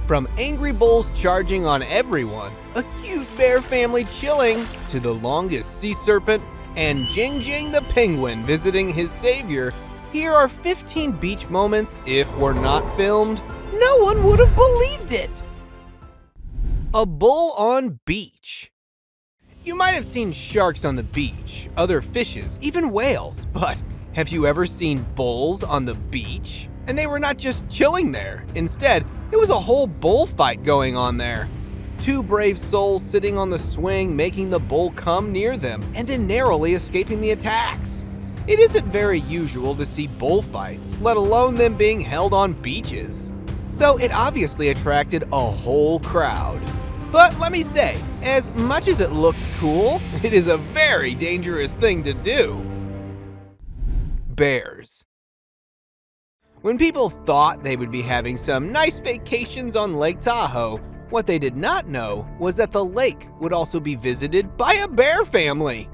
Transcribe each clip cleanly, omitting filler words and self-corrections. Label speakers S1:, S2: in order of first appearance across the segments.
S1: From angry bulls charging on everyone, a cute bear family chilling, to the longest sea serpent, and Jing Jing the penguin visiting his savior, here are 15 beach moments, if were not filmed, no one would have believed it. A bull on beach. You might have seen sharks on the beach, other fishes, even whales, but have you ever seen bulls on the beach? And they were not just chilling there. Instead, it was a whole bullfight going on there. Two brave souls sitting on the swing, making the bull come near them, and then narrowly escaping the attacks. It isn't very usual to see bullfights, let alone them being held on beaches. So it obviously attracted a whole crowd. But let me say, as much as it looks cool, it is a very dangerous thing to do. Bears. When people thought they would be having some nice vacations on Lake Tahoe, what they did not know was that the lake would also be visited by a bear family.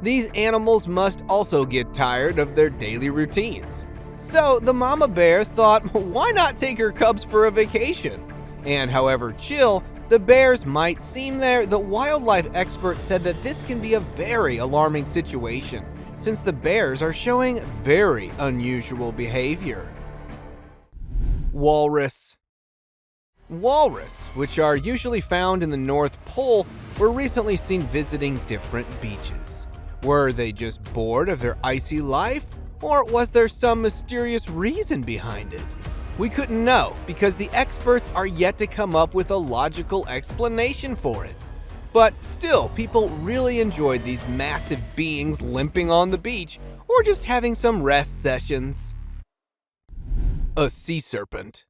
S1: These animals must also get tired of their daily routines. So the mama bear thought, why not take her cubs for a vacation? And however chill the bears might seem there, the wildlife expert said that this can be a very alarming situation, since the bears are showing very unusual behavior. Walrus. Walrus, which are usually found in the North Pole, were recently seen visiting different beaches. Were they just bored of their icy life, or was there some mysterious reason behind it? We couldn't know, because the experts are yet to come up with a logical explanation for it. But still, people really enjoyed these massive beings limping on the beach, or just having some rest sessions. A sea serpent.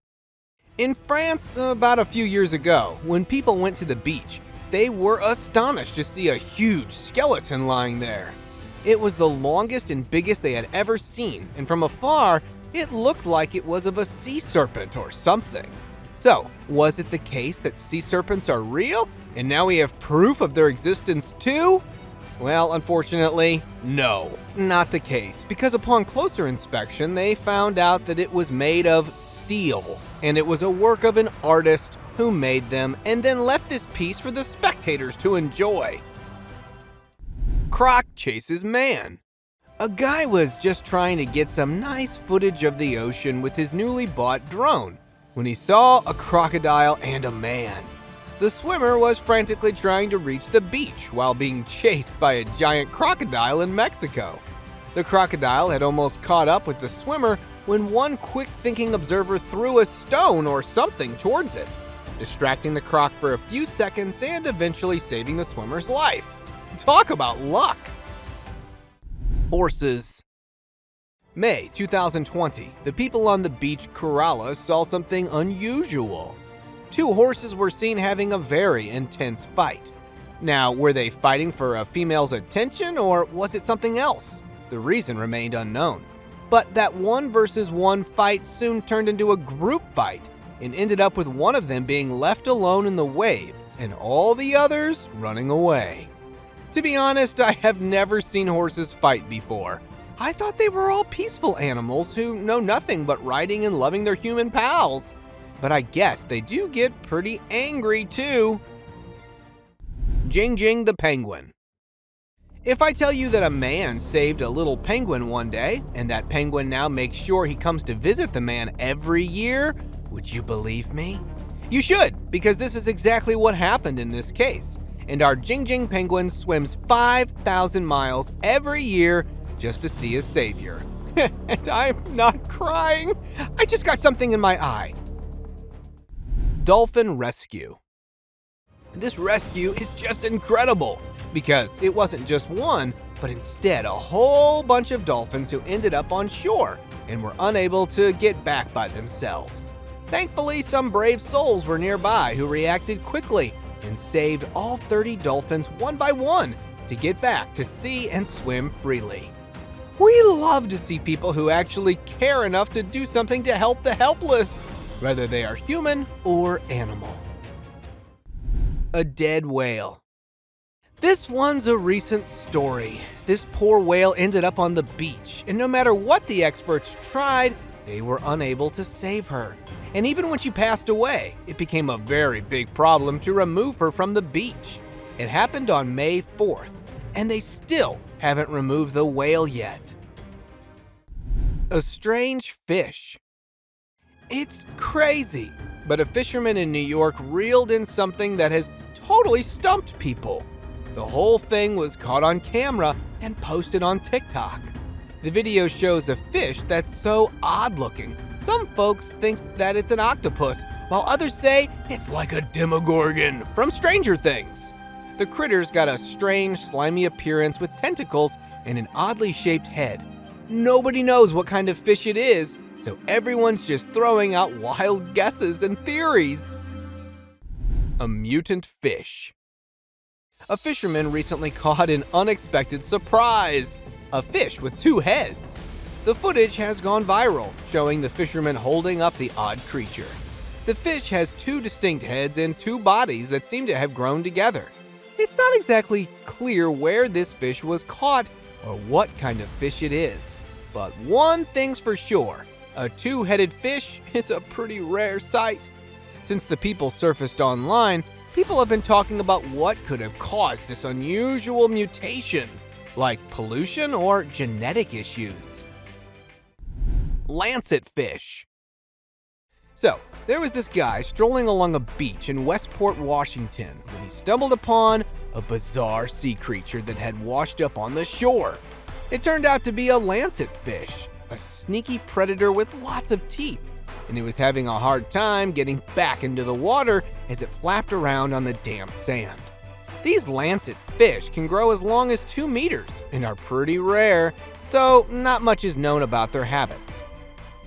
S1: In France, about a few years ago, when people went to the beach, they were astonished to see a huge skeleton lying there. It was the longest and biggest they had ever seen, and from afar, it looked like it was of a sea serpent or something. So, was it the case that sea serpents are real, and now we have proof of their existence too? Well, unfortunately, no. It's not the case, because upon closer inspection, they found out that it was made of steel, and it was a work of an artist who made them and then left this piece for the spectators to enjoy. CROC chases man. A guy was just trying to get some nice footage of the ocean with his newly bought drone when he saw a crocodile and a man. The swimmer was frantically trying to reach the beach while being chased by a giant crocodile in Mexico. The crocodile had almost caught up with the swimmer when one quick-thinking observer threw a stone or something towards it, distracting the croc for a few seconds and eventually saving the swimmer's life. Talk about luck! Horses. May 2020, the people on the beach Kerala saw something unusual. Two horses were seen having a very intense fight. Now, were they fighting for a female's attention, or was it something else? The reason remained unknown. But that 1-versus-1 fight soon turned into a group fight and ended up with one of them being left alone in the waves and all the others running away. To be honest, I have never seen horses fight before. I thought they were all peaceful animals who know nothing but riding and loving their human pals. But I guess they do get pretty angry too. Jing Jing the penguin. If I tell you that a man saved a little penguin one day, and that penguin now makes sure he comes to visit the man every year, would you believe me? You should, because this is exactly what happened in this case. And our Jing Jing penguin swims 5,000 miles every year just to see his savior. And I'm not crying. I just got something in my eye. Dolphin rescue. This rescue is just incredible because it wasn't just one, but instead a whole bunch of dolphins who ended up on shore and were unable to get back by themselves. Thankfully, some brave souls were nearby who reacted quickly and saved all 30 dolphins one by one to get back to sea and swim freely. We love to see people who actually care enough to do something to help the helpless, whether they are human or animal. A dead whale. This one's a recent story. This poor whale ended up on the beach, and no matter what the experts tried, they were unable to save her. and even when she passed away, it became a very big problem to remove her from the beach. It happened on May 4th, and they still haven't removed the whale yet. A strange fish. It's crazy, but a fisherman in New York reeled in something that has totally stumped people. The whole thing was caught on camera and posted on TikTok. The video shows a fish that's so odd-looking. Some folks think that it's an octopus, while others say it's like a demogorgon from Stranger Things. The critter's got a strange, slimy appearance with tentacles and an oddly shaped head. Nobody knows what kind of fish it is, so everyone's just throwing out wild guesses and theories. A mutant fish. A fisherman recently caught an unexpected surprise, a fish with 2 heads. The footage has gone viral, showing the fisherman holding up the odd creature. The fish has 2 distinct heads and 2 bodies that seem to have grown together. It's not exactly clear where this fish was caught or what kind of fish it is. But one thing's for sure, a 2-headed fish is a pretty rare sight. Since the people surfaced online, people have been talking about what could have caused this unusual mutation, like pollution or genetic issues. Lancetfish. So, there was this guy strolling along a beach in Westport, Washington, when he stumbled upon a bizarre sea creature that had washed up on the shore. It turned out to be a lancetfish, a sneaky predator with lots of teeth, and it was having a hard time getting back into the water as it flapped around on the damp sand. These lancetfish can grow as long as 2 meters and are pretty rare, so not much is known about their habits.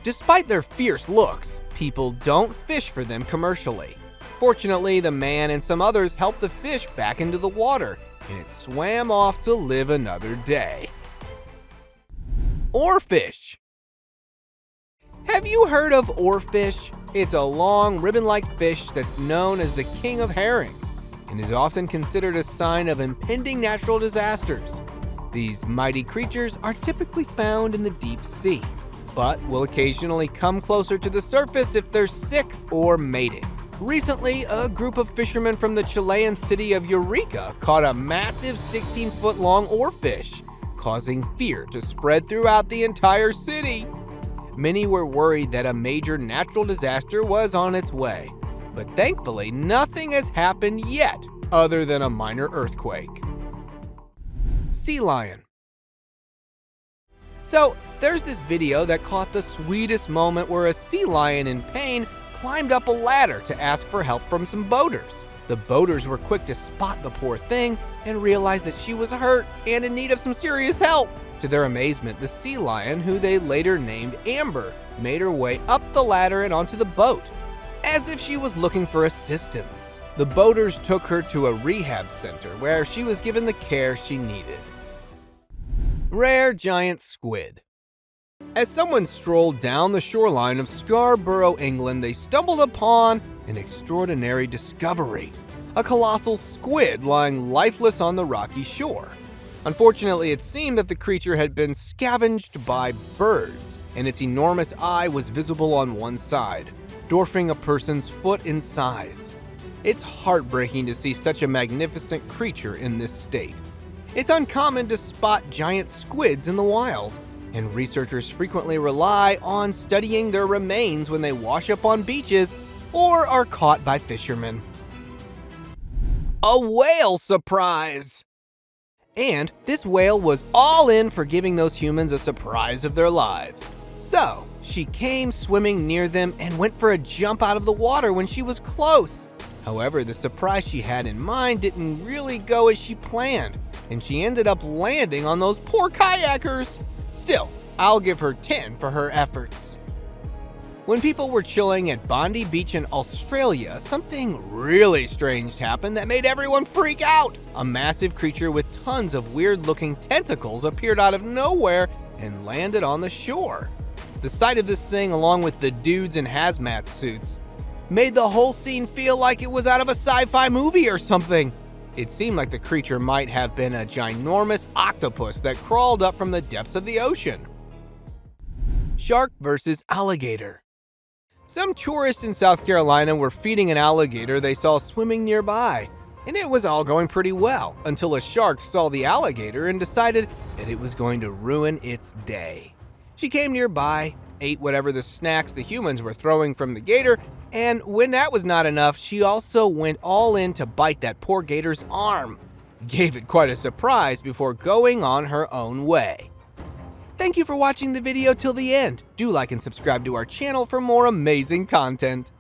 S1: Despite their fierce looks, people don't fish for them commercially. Fortunately, the man and some others helped the fish back into the water, and it swam off to live another day. Oarfish. Have you heard of oarfish? It's a long, ribbon-like fish that's known as the king of herrings and is often considered a sign of impending natural disasters. These mighty creatures are typically found in the deep sea, but will occasionally come closer to the surface if they're sick or mating. Recently, a group of fishermen from the Chilean city of Eureka caught a massive 16-foot-long oarfish, causing fear to spread throughout the entire city. Many were worried that a major natural disaster was on its way, but thankfully nothing has happened yet other than a minor earthquake. Sea lion. So, there's this video that caught the sweetest moment where a sea lion in pain climbed up a ladder to ask for help from some boaters. The boaters were quick to spot the poor thing and realized that she was hurt and in need of some serious help. To their amazement, the sea lion, who they later named Amber, made her way up the ladder and onto the boat, as if she was looking for assistance. The boaters took her to a rehab center where she was given the care she needed. Rare giant squid. As someone strolled down the shoreline of Scarborough, England, they stumbled upon an extraordinary discovery: a colossal squid lying lifeless on the rocky shore. Unfortunately, it seemed that the creature had been scavenged by birds, and its enormous eye was visible on one side, dwarfing a person's foot in size. It's heartbreaking to see such a magnificent creature in this state. It's uncommon to spot giant squids in the wild, and researchers frequently rely on studying their remains when they wash up on beaches or are caught by fishermen. A whale surprise! And this whale was all in for giving those humans a surprise of their lives. So, she came swimming near them and went for a jump out of the water when she was close. However, the surprise she had in mind didn't really go as she planned, and she ended up landing on those poor kayakers. Still, I'll give her 10 for her efforts. When people were chilling at Bondi Beach in Australia, something really strange happened that made everyone freak out. A massive creature with tons of weird-looking tentacles appeared out of nowhere and landed on the shore. The sight of this thing, along with the dudes in hazmat suits, made the whole scene feel like it was out of a sci-fi movie or something. It seemed like the creature might have been a ginormous octopus that crawled up from the depths of the ocean. Shark versus alligator. Some tourists in South Carolina were feeding an alligator they saw swimming nearby, and it was all going pretty well until a shark saw the alligator and decided that it was going to ruin its day. She came nearby, ate whatever the snacks the humans were throwing from the gator, and when that was not enough, she also went all in to bite that poor gator's arm. Gave it quite a surprise before going on her own way. Thank you for watching the video till the end. Do like and subscribe to our channel for more amazing content.